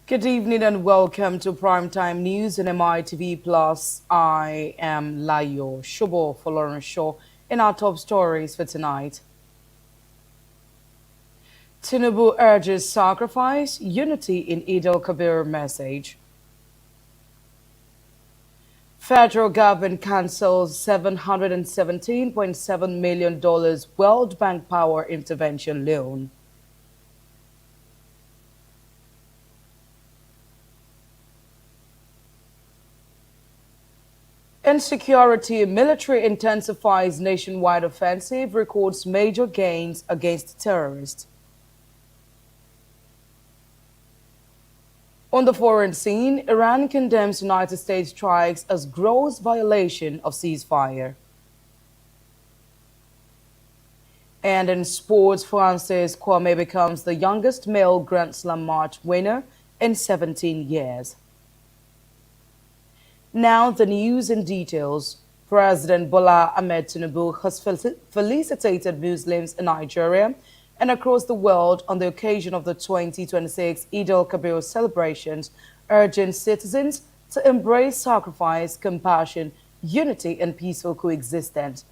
Good evening and welcome to Primetime News on MITV Plus. I am Layo Shubo for Lauren Shaw in our top stories for tonight. Tinubu urges sacrifice, unity in Eid al-Kabir message. Federal government cancels $717.7 million World Bank Power Intervention loan. Insecurity, military intensifies nationwide offensive, records major gains against terrorists. On the foreign scene, Iran condemns United States strikes as gross violation of ceasefire. And in sports, Francis Kwame becomes the youngest male Grand Slam match winner in 17 years. Now the news in details. President Bola Ahmed Tinubu has felicitated Muslims in Nigeria and across the world on the occasion of the 2026 Eid al-Kabir celebrations, urging citizens to embrace sacrifice, compassion, unity, and peaceful coexistence.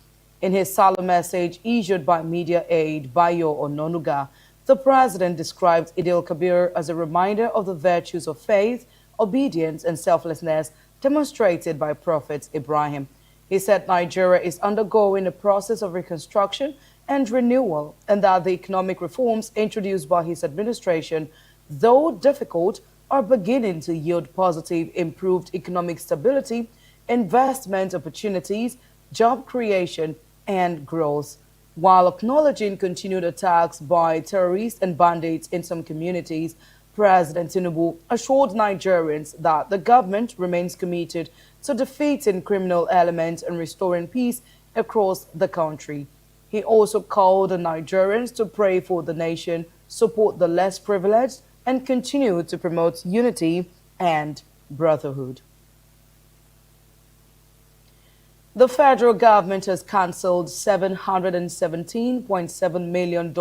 In his solemn message issued by media aide Bayo Ononuga, the president described Eid al-Kabir as a reminder of the virtues of faith, obedience, and selflessness demonstrated by Prophet Ibrahim. He said Nigeria is undergoing a process of reconstruction and renewal, and that the economic reforms introduced by his administration, though difficult, are beginning to yield positive, improved economic stability, investment opportunities, job creation, and growth, while acknowledging continued attacks by terrorists and bandits in some communities. President Tinubu assured Nigerians that the government remains committed to defeating criminal elements and restoring peace across the country. He also called on Nigerians to pray for the nation, support the less privileged, and continue to promote unity and brotherhood. The federal government has cancelled $717.7 million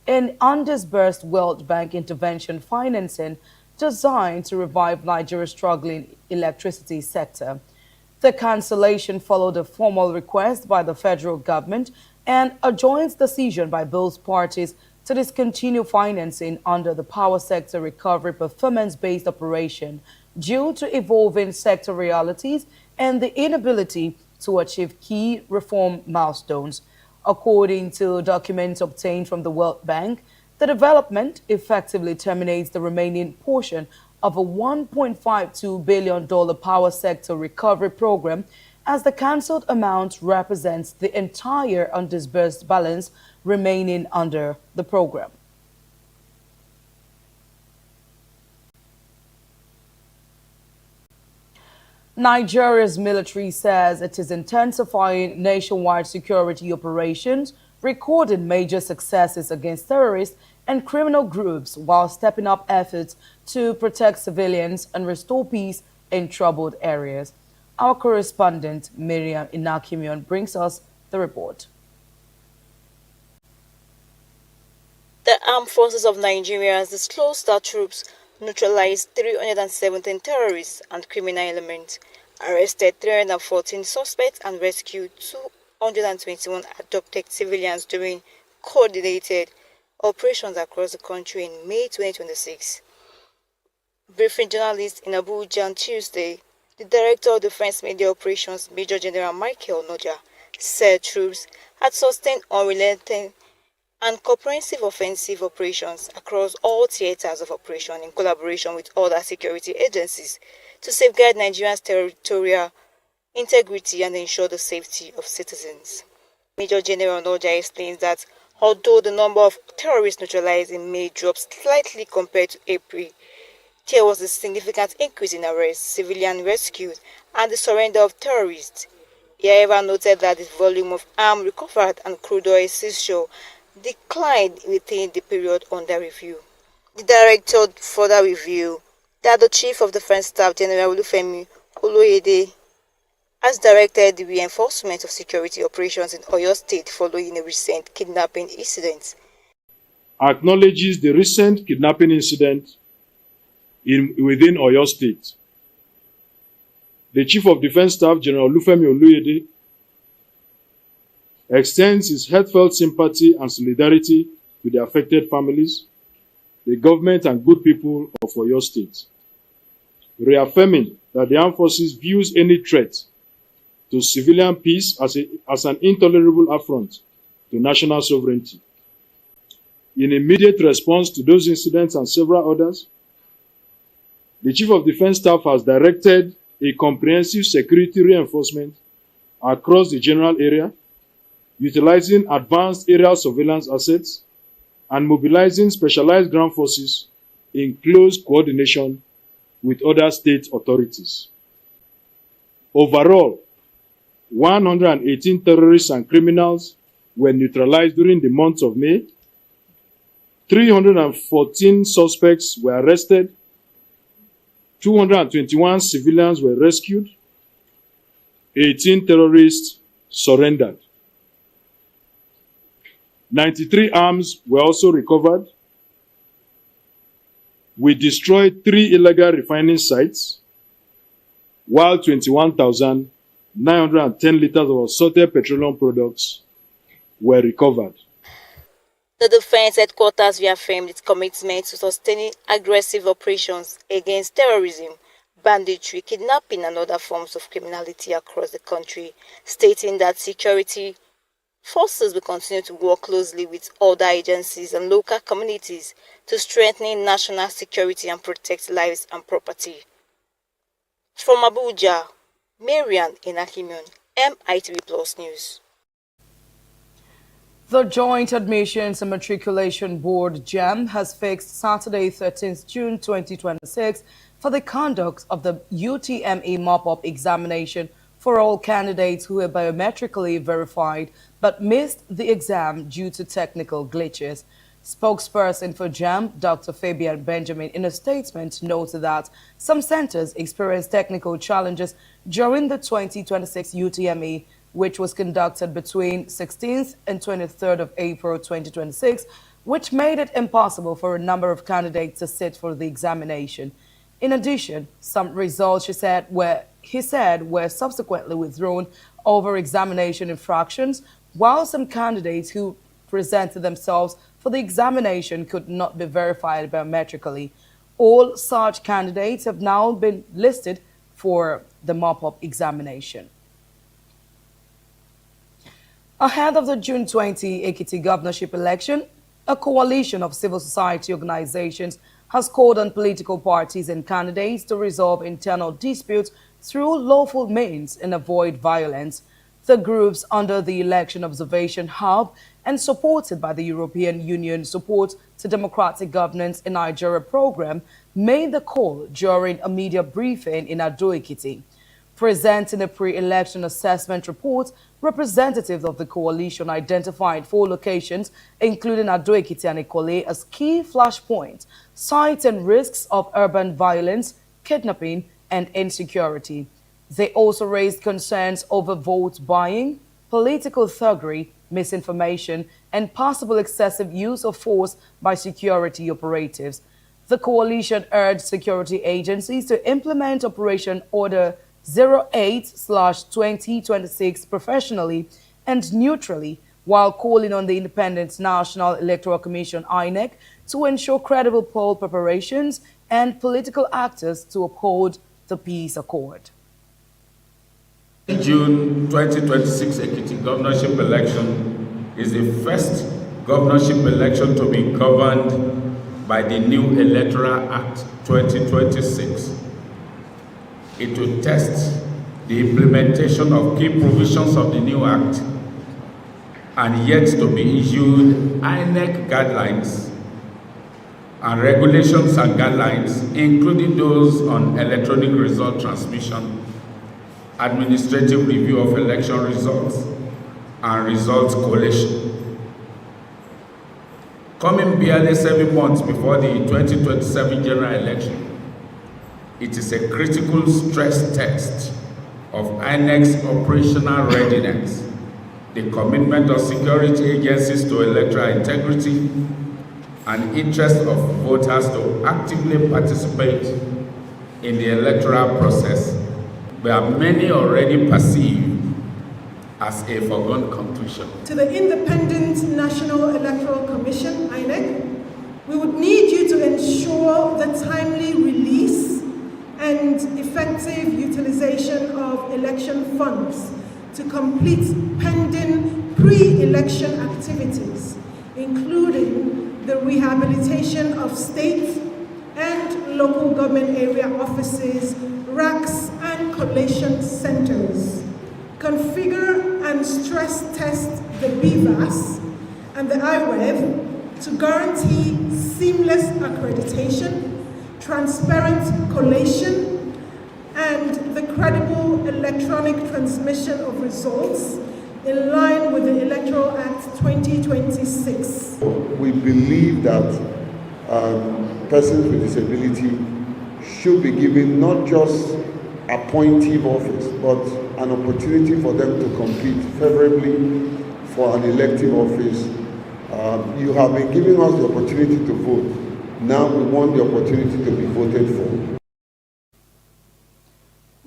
in undisbursed World Bank intervention financing designed to revive Nigeria's struggling electricity sector. The cancellation followed a formal request by the federal government and a joint decision by both parties to discontinue financing under the Power Sector Recovery Performance-Based Operation due to evolving sector realities and the inability to achieve key reform milestones. According to documents obtained from the World Bank, the development effectively terminates the remaining portion of a $1.52 billion power sector recovery program, as the cancelled amount represents the entire undisbursed balance remaining under the program. Nigeria's military says it is intensifying nationwide security operations, recording major successes against terrorists and criminal groups while stepping up efforts to protect civilians and restore peace in troubled areas. Our correspondent Miriam Inakimion brings us the report. The Armed Forces of Nigeria has disclosed that troops neutralized 317 terrorists and criminal elements, arrested 314 suspects, and rescued 221 abducted civilians during coordinated operations across the country in May 2026. Briefing journalists in Abuja on Tuesday, the Director of Defense Media Operations, Major General Michael Noja, said troops had sustained unrelenting and comprehensive offensive operations across all theaters of operation in collaboration with other security agencies to safeguard Nigeria's territorial integrity and ensure the safety of citizens. Major General Noja explains that although the number of terrorists neutralized in May dropped slightly compared to April, there was a significant increase in arrests, civilian rescues, and the surrender of terrorists. He however noted that the volume of arms recovered and crude oil seizure declined within the period under review. The director further revealed that the Chief of Defense Staff, General Olufemi Oloyede, has directed the reinforcement of security operations in Oyo State following a recent kidnapping incident. Acknowledges the recent kidnapping incident within Oyo State. The Chief of Defense Staff, General Olufemi Oluyede, extends his heartfelt sympathy and solidarity to the affected families, the government and good people of Oyo State, reaffirming that the armed forces views any threat to civilian peace as an intolerable affront to national sovereignty. In immediate response to those incidents and several others, the Chief of Defense Staff has directed a comprehensive security reinforcement across the general area, utilizing advanced aerial surveillance assets and mobilizing specialized ground forces in close coordination with other state authorities. Overall, 118 terrorists and criminals were neutralized during the month of May. 314 suspects were arrested. 221 civilians were rescued. 18 terrorists surrendered. 93 arms were also recovered. We destroyed 3 illegal refining sites, while 21,910 liters of assorted petroleum products were recovered. The Defense Headquarters reaffirmed its commitment to sustaining aggressive operations against terrorism, banditry, kidnapping, and other forms of criminality across the country, stating that security forces will continue to work closely with other agencies and local communities to strengthen national security and protect lives and property. From Abuja, Marian Inakimion, MITV Plus News. The Joint Admissions and Matriculation Board (JAM) has fixed Saturday, 13th June 2026 for the conduct of the UTME mop-up examination for all candidates who were biometrically verified but missed the exam due to technical glitches. Spokesperson for JAM, Dr. Fabian Benjamin, in a statement noted that some centers experienced technical challenges during the 2026 UTME, which was conducted between 16th and 23rd of April 2026, which made it impossible for a number of candidates to sit for the examination. In addition, some results, he said, were subsequently withdrawn over examination infractions, while some candidates who presented themselves for the examination could not be verified biometrically. All such candidates have now been listed for the mop-up examination. Ahead of the June 20 Ekiti governorship election, a coalition of civil society organizations has called on political parties and candidates to resolve internal disputes through lawful means and avoid violence. The groups under the Election Observation Hub and supported by the European Union Support to Democratic Governance in Nigeria program made the call during a media briefing in Ado-Ekiti. Presenting a pre-election assessment report, representatives of the coalition identified 4 locations, including Ado-Ekiti and Ikole, as key flashpoints, citing risks of urban violence, kidnapping, and insecurity. They also raised concerns over vote buying, political thuggery, misinformation, and possible excessive use of force by security operatives. The coalition urged security agencies to implement Operation Order 08/2026 professionally and neutrally, while calling on the Independent National Electoral Commission (INEC) to ensure credible poll preparations and political actors to uphold the peace accord. The June 2026 Ekiti governorship election is the first governorship election to be governed by the new Electoral Act 2026. It will test the implementation of key provisions of the new act and yet to be issued INEC guidelines and regulations and guidelines, including those on electronic result transmission, administrative review of election results, and results collation. Coming barely 7 months before the 2027 general election, it is a critical stress test of INEC's operational readiness, the commitment of security agencies to electoral integrity, and interest of voters to actively participate in the electoral process were many already perceived as a foregone conclusion. To the Independent National Electoral Commission, INEC, we would need you to ensure the timely release and effective utilization of election funds to complete pending pre-election activities, including the rehabilitation of state and local government area offices, racks and collation centers. Configure and stress test the BVAS and the IREV to guarantee seamless accreditation, transparent collation, and the credible electronic transmission of results in line with the Electoral Act 2026. We believe that persons with disability should be given not just appointive office, but an opportunity for them to compete favorably for an elective office. You have been giving us the opportunity to vote. Now we want the opportunity to be voted for.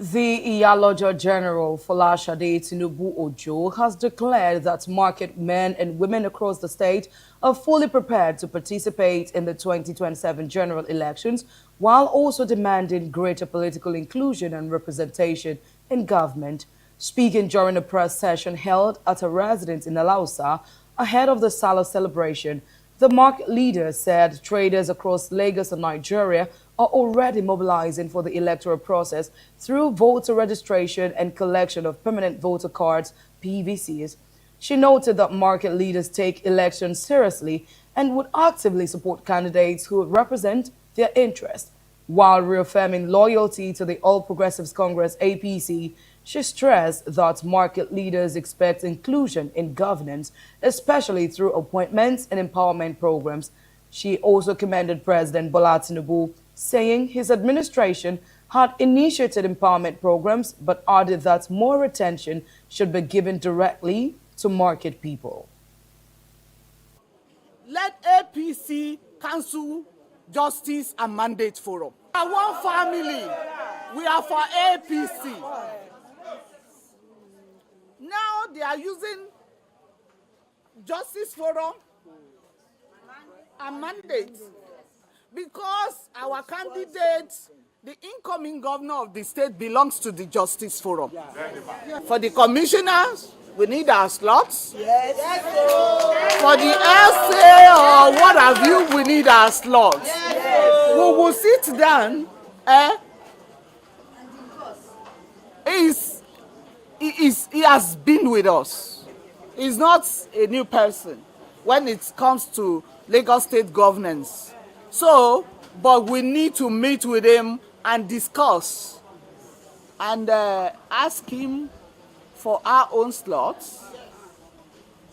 The Iyaloja General Folashade Tinubu Ojo has declared that market men and women across the state are fully prepared to participate in the 2027 general elections, while also demanding greater political inclusion and representation in government. Speaking during a press session held at a residence in Alausa ahead of the Salah celebration, the market leader said traders across Lagos and Nigeria are already mobilizing for the electoral process through voter registration and collection of permanent voter cards, PVCs. She noted that market leaders take elections seriously and would actively support candidates who would represent their interests. While reaffirming loyalty to the All Progressives Congress APC, she stressed that market leaders expect inclusion in governance, especially through appointments and empowerment programs. She also commended President Bola Tinubu, saying his administration had initiated empowerment programs but added that more attention should be given directly to market people. Let APC cancel Justice and Mandate Forum. We are one family. We are for APC. Now they are using Justice Forum and Mandate because our candidate, the incoming governor of the state, belongs to the Justice Forum. For the commissioners, we need our slots. Yes. For the SA or what have you, we need our slots. Yes. We will sit down. He has been with us. He's not a new person when it comes to Lagos state governance. So, but we need to meet with him and discuss and ask him for our own slots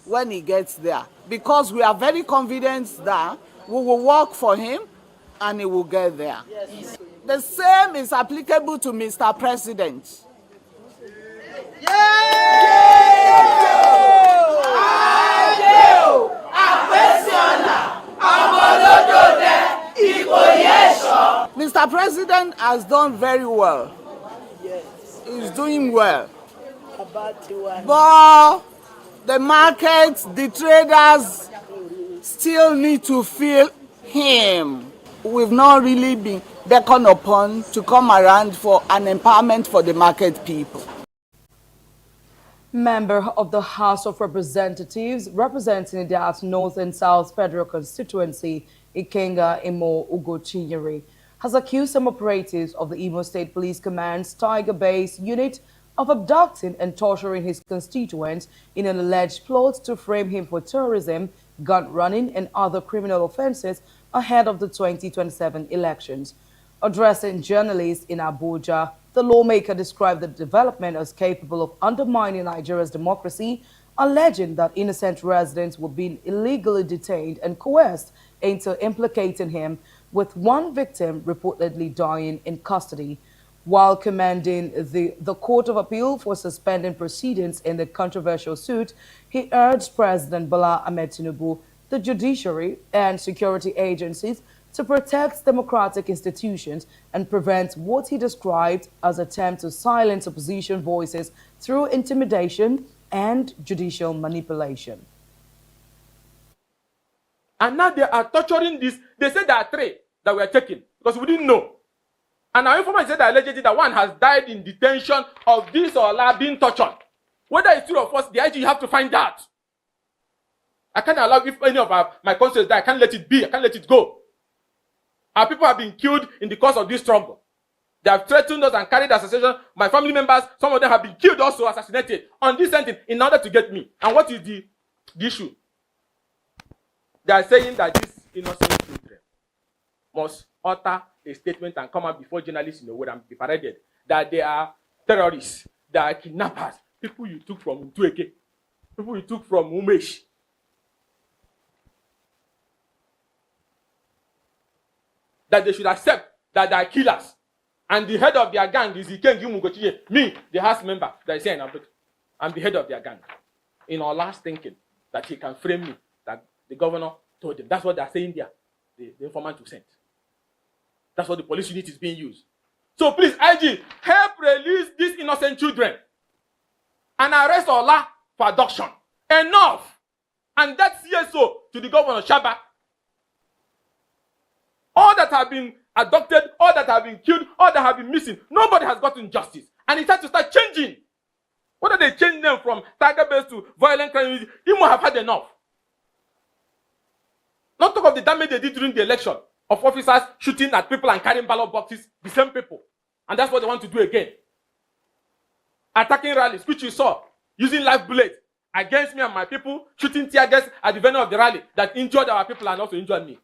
when he gets there. Because we are very confident that we will work for him and he will get there. Yes. The same is applicable to Mr. President. Mr. President has done very well. He's doing well. But the markets, the traders still need to feel him. We've not really been beckoned upon to come around for an empowerment for the market people. Member of the House of Representatives representing the North and South Federal Constituency, Ikenga Imo Ugochinyere, has accused some operatives of the Imo State Police Command's Tiger Base unit of abducting and torturing his constituents in an alleged plot to frame him for terrorism, gun running, and other criminal offenses ahead of the 2027 elections. Addressing journalists in Abuja, the lawmaker described the development as capable of undermining Nigeria's democracy, alleging that innocent residents were being illegally detained and coerced into implicating him, with one victim reportedly dying in custody. While commending the Court of Appeal for suspending proceedings in the controversial suit, he urged President Bola Ahmed Tinubu the judiciary, and security agencies to protect democratic institutions and prevent what he described as attempt to silence opposition voices through intimidation and judicial manipulation. And now they are torturing this. They said there are 3 that were taken because we didn't know. And our informant said that allegedly that one has died in detention of this or that being tortured. Whether it's true or false, the IG, you have to find out. I can't allow, if any of my constituents die, I can't let it be. I can't let it go. Our people have been killed in the course of this struggle. They have threatened us and carried assassination. My family members, some of them have been killed also, assassinated on this sentence in order to get me. And what is the issue? They are saying that these innocent children must utter a statement and come out before journalists in the world and be paraded that they are terrorists, they are kidnappers, people you took from Ntueke, people you took from Umesh. That they should accept that they are killers. And the head of their gang is Ikengi Mugochiye, me, the house member that is here in Abuja. I'm the head of their gang. In our last thinking, that he can frame me, that the governor told him. That's what they're saying there, the informant who sent. That's what the police unit is being used. So please, IG, help release these innocent children and arrest Ola for abduction. Enough! And that's CSO to the governor, Shaba. All that have been abducted, all that have been killed, all that have been missing, nobody has gotten justice. And it has to start changing. Whether they change them from tiger-based to violent crime, you must have had enough. Not talk of the damage they did during the election of officers shooting at people and carrying ballot boxes, the same people. And that's what they want to do again. Attacking rallies, which you saw, using live bullets against me and my people, shooting tear gas at the venue of the rally that injured our people and also injured me.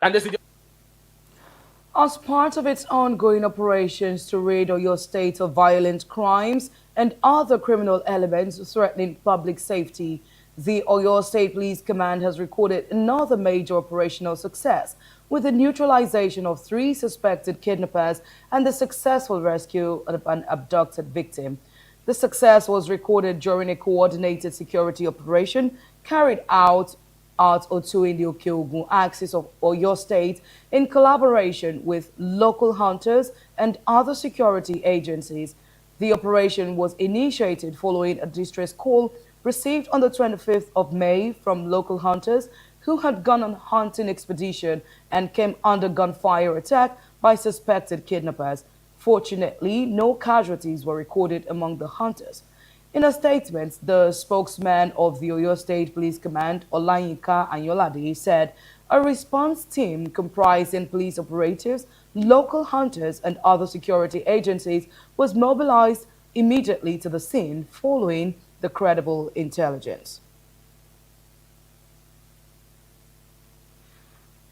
And this is As part of its ongoing operations to rid Oyo State of violent crimes and other criminal elements threatening public safety, the Oyo State Police Command has recorded another major operational success with the neutralization of 3 suspected kidnappers and the successful rescue of an abducted victim. The success was recorded during a coordinated security operation carried out at Otu in the Okeogun axis of Oyo State in collaboration with local hunters and other security agencies. The operation was initiated following a distress call received on the 25th of May from local hunters who had gone on hunting expedition and came under gunfire attack by suspected kidnappers. Fortunately, no casualties were recorded among the hunters. In a statement, the spokesman of the Oyo State Police Command, Olayinka Anyolade, said a response team comprising police operatives, local hunters, and other security agencies was mobilized immediately to the scene following the credible intelligence.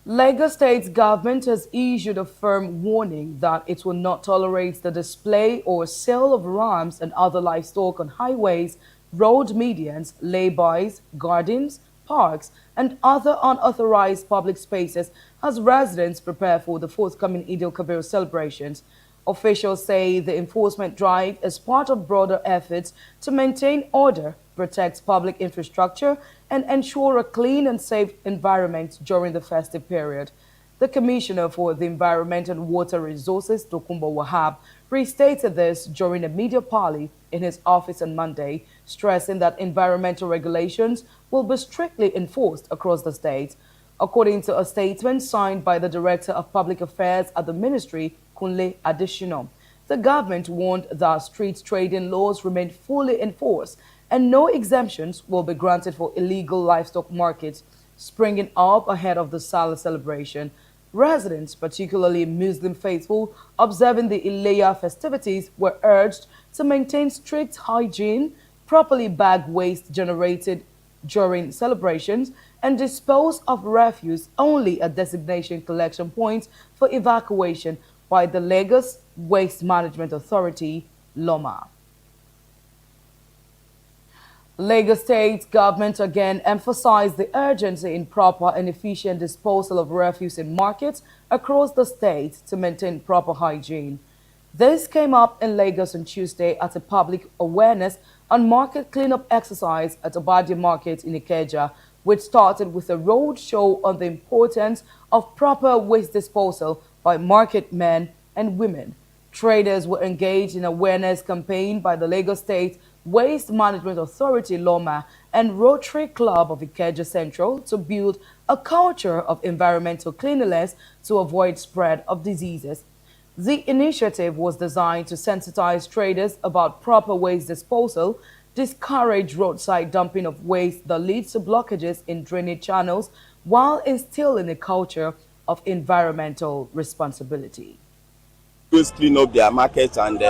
Lagos State's government has issued a firm warning that it will not tolerate the display or sale of rams and other livestock on highways, road medians, lay-bys, gardens, parks, and other unauthorized public spaces as residents prepare for the forthcoming Eid al-Kabir celebrations. Officials say the enforcement drive is part of broader efforts to maintain order, protect public infrastructure, and ensure a clean and safe environment during the festive period. The Commissioner for the Environment and Water Resources, Tokumbo Wahab, restated this during a media parley in his office on Monday, stressing that environmental regulations will be strictly enforced across the state. According to a statement signed by the Director of Public Affairs at the Ministry, Kunle Adesina, the government warned that street trading laws remain fully enforced and no exemptions will be granted for illegal livestock markets springing up ahead of the Salah celebration. Residents, particularly Muslim faithful, observing the Ileya festivities were urged to maintain strict hygiene, properly bag waste generated during celebrations, and dispose of refuse only at destination collection points for evacuation by the Lagos Waste Management Authority, LOMA. Lagos State government again emphasized the urgency in proper and efficient disposal of refuse in markets across the state to maintain proper hygiene. This came up in Lagos on Tuesday at a public awareness and market cleanup exercise at Obadi Market in Ikeja, which started with a road show on the importance of proper waste disposal by market men and women. Traders were engaged in awareness campaign by the Lagos State Waste Management Authority (LOMA) and Rotary Club of Ikeja Central to build a culture of environmental cleanliness to avoid spread of diseases. The initiative was designed to sensitize traders about proper waste disposal, discourage roadside dumping of waste that leads to blockages in drainage channels, while instilling a culture of environmental responsibility. Always clean up their markets and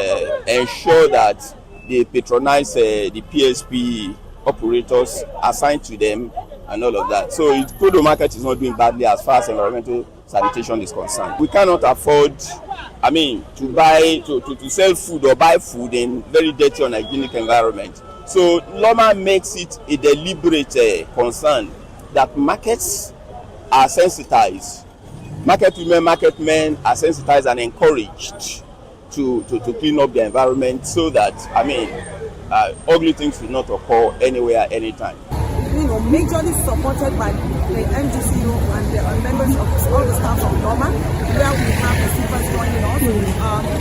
ensure that they patronize the PSP operators assigned to them and all of that. So Kodo market is not doing badly as far as environmental sanitation is concerned. We cannot afford, to sell food or buy food in very dirty or unhygienic environment. So Loma makes it a deliberate concern that markets are sensitized. Market women, market men are sensitized and encouraged to clean up the environment so that, ugly things will not occur anywhere, anytime. Majorly supported by the MGCO and the members of all the staff of Loma, where we have the CIPAs joining us. We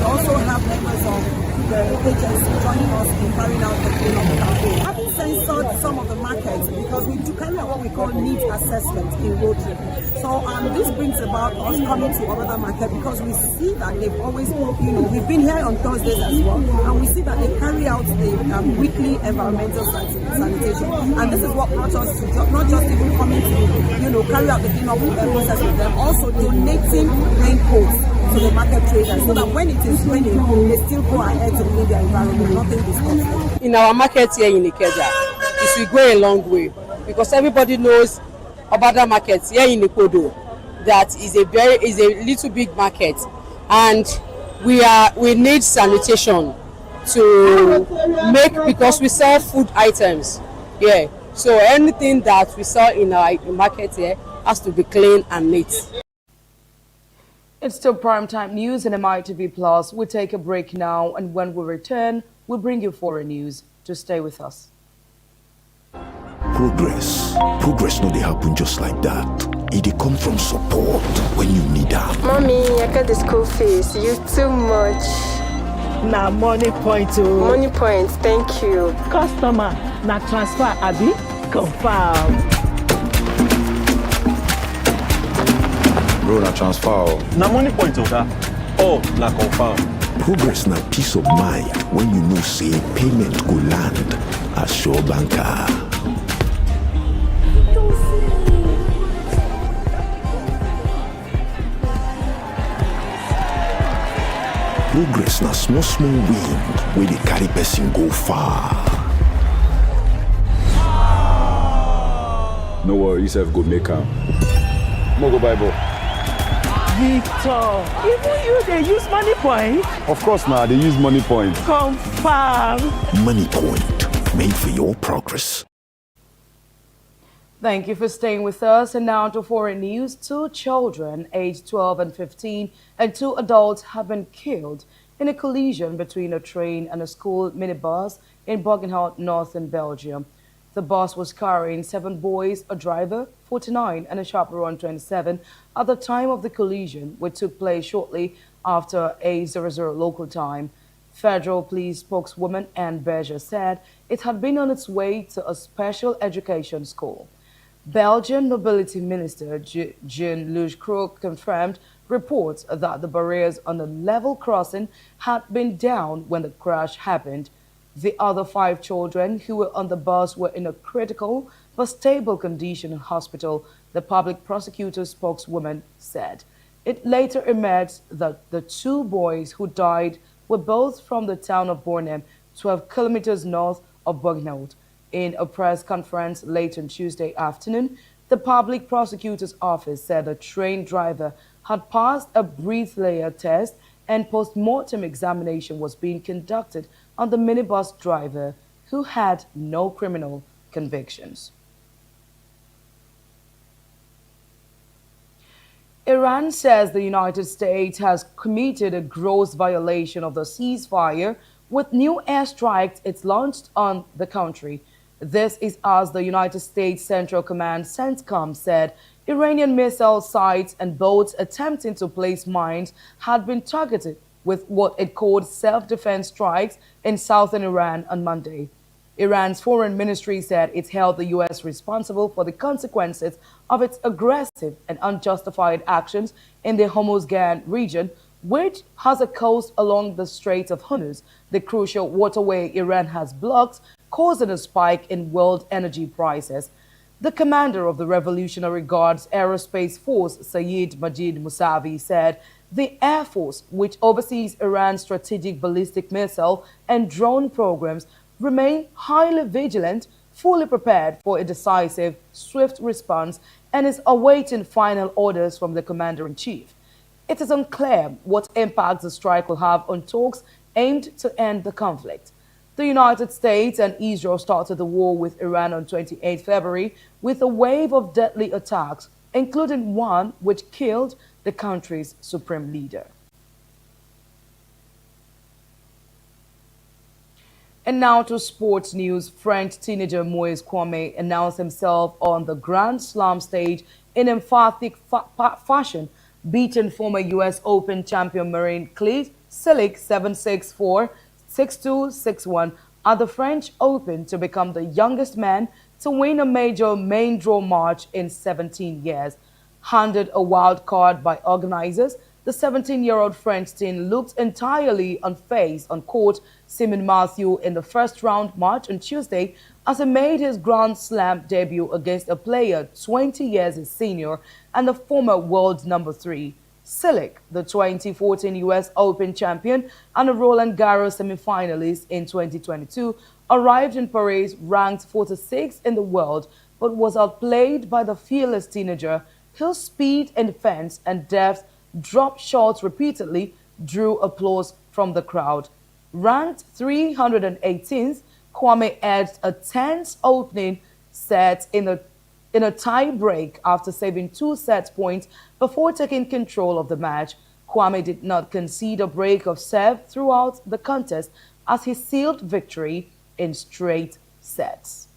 also have members of the agency joining us in carrying out the cleanup campaign. Having censored some of the markets because we do carry out what we call needs assessment in Rotary. So this brings about us coming to another market because we see that they've always, we've been here on Thursdays as well, and we see that they carry out the weekly environmental sanitation. And this is what brought us to not just even coming to, carry out the cleanup process with them, also donating raincoats to the market traders so that when it is raining, they still go ahead to clean their environment, nothing disgusting. In our market here in Ikeja, it will go a long way because everybody knows about the market here in Ikodo that is a little big market, and we need sanitation to make because we sell food items. Yeah, so anything that we sell in our market here has to be clean and neat. It's still primetime news and MITV Plus. We'll take a break now, and when we return, we'll bring you foreign news. To stay with us. Progress no dey happen just like that. It dey come from support when you need am. Mommy, I got the school fees. You too much. Na money point o. Money point, thank you. Customer, na transfer abi? Confirm. Bro, na transfer. Na money point oga. Oh, na confirm. Progress na peace of mind when you know say payment go land as sure banker. Progress na small wind wey dey carry person go far. No worry, yourself go make am. Mo go buy ball. Victor, even you dey use money point? Of course na, they use money point. Confirm. Money point, made for your progress. Thank you for staying with us. And now to foreign news. 2 children aged 12 and 15 and 2 adults have been killed in a collision between a train and a school minibus in Boggenhout North in Belgium. The bus was carrying 7 boys, a driver, 49, and a chaperone, 27, at the time of the collision, which took place shortly after 8:00 local time. Federal Police spokeswoman Anne Berger said it had been on its way to a special education school. Belgian Mobility Minister Jean-Luc Krook confirmed reports that the barriers on the level crossing had been down when the crash happened. The other 5 children who were on the bus were in a critical but stable condition in hospital, the public prosecutor's spokeswoman said. It later emerged that the 2 boys who died were both from the town of Bornem, 12 kilometers north of Bognaud. In a press conference late on Tuesday afternoon, the public prosecutor's office said the train driver had passed a breath layer test and post-mortem examination was being conducted on the minibus driver, who had no criminal convictions. Iran says the United States has committed a gross violation of the ceasefire with new airstrikes it's launched on the country. This is as the United States Central Command CENTCOM said Iranian missile sites and boats attempting to place mines had been targeted with what it called self-defense strikes in southern Iran on Monday. Iran's foreign ministry said it held the U.S. responsible for the consequences of its aggressive and unjustified actions in the Hormuzgan region, which has a coast along the Strait of Hormuz, the crucial waterway Iran has blocked, causing a spike in world energy prices. The commander of the Revolutionary Guards Aerospace Force, Sayed Majid Musavi, said the Air Force, which oversees Iran's strategic ballistic missile and drone programs, remain highly vigilant, fully prepared for a decisive, swift response, and is awaiting final orders from the commander in chief. It is unclear what impact the strike will have on talks aimed to end the conflict. The United States and Israel started the war with Iran on 28 February with a wave of deadly attacks, including one which killed the country's supreme leader. And now to sports news. French teenager Moise Kwame announced himself on the Grand Slam stage in emphatic fashion, beating former U.S. Open champion Marine Cleet Silic 7-6-4, 6-2, 6-1 at the French Open to become the youngest man to win a major main draw match in 17 years. Handed a wild card by organizers, the 17-year-old French teen looked entirely unfazed on court, Simon Matthew in the first round match on Tuesday as he made his Grand Slam debut against a player 20 years his senior and the former world number 3. Silic, the 2014 U.S. Open champion and a Roland Garros semi-finalist in 2022, arrived in Paris ranked 46 in the world but was outplayed by the fearless teenager whose speed in defense and depth drop shots repeatedly drew applause from the crowd. Ranked 318th, Kwame edged a tense opening set in a tie break after saving 2 set points before taking control of the match. Kwame did not concede a break of serve throughout the contest as he sealed victory in straight sets.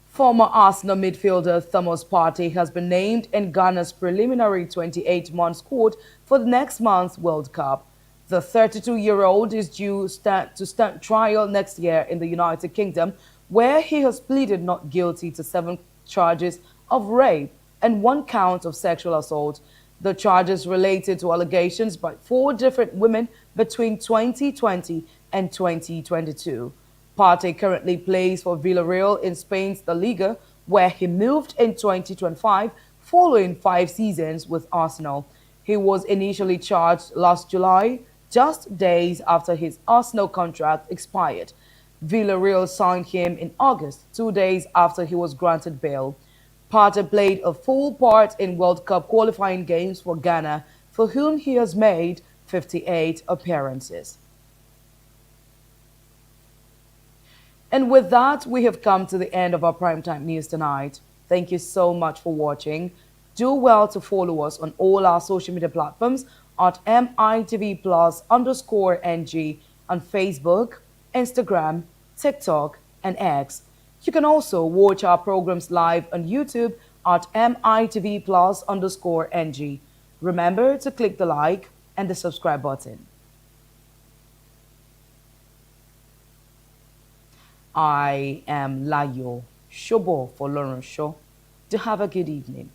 Former Arsenal midfielder Thomas Partey has been named in Ghana's preliminary 28-month squad for the next month's World Cup. The 32-year-old is due to stand trial next year in the United Kingdom, where he has pleaded not guilty to 7 charges of rape and 1 count of sexual assault. The charges related to allegations by 4 different women between 2020 and 2022. Partey currently plays for Villarreal in Spain's La Liga, where he moved in 2025 following 5 seasons with Arsenal. He was initially charged last July, just days after his Arsenal contract expired. Villarreal signed him in August, 2 days after he was granted bail. Partey played a full part in World Cup qualifying games for Ghana, for whom he has made 58 appearances. And with that, we have come to the end of our primetime news tonight. Thank you so much for watching. Do well to follow us on all our social media platforms at MITV+_NG on Facebook, Instagram, TikTok, and X. You can also watch our programs live on YouTube at MITV+_NG. Remember to click the like and the subscribe button. I am Layo Shobo for Lawrence Shaw. Do have a good evening.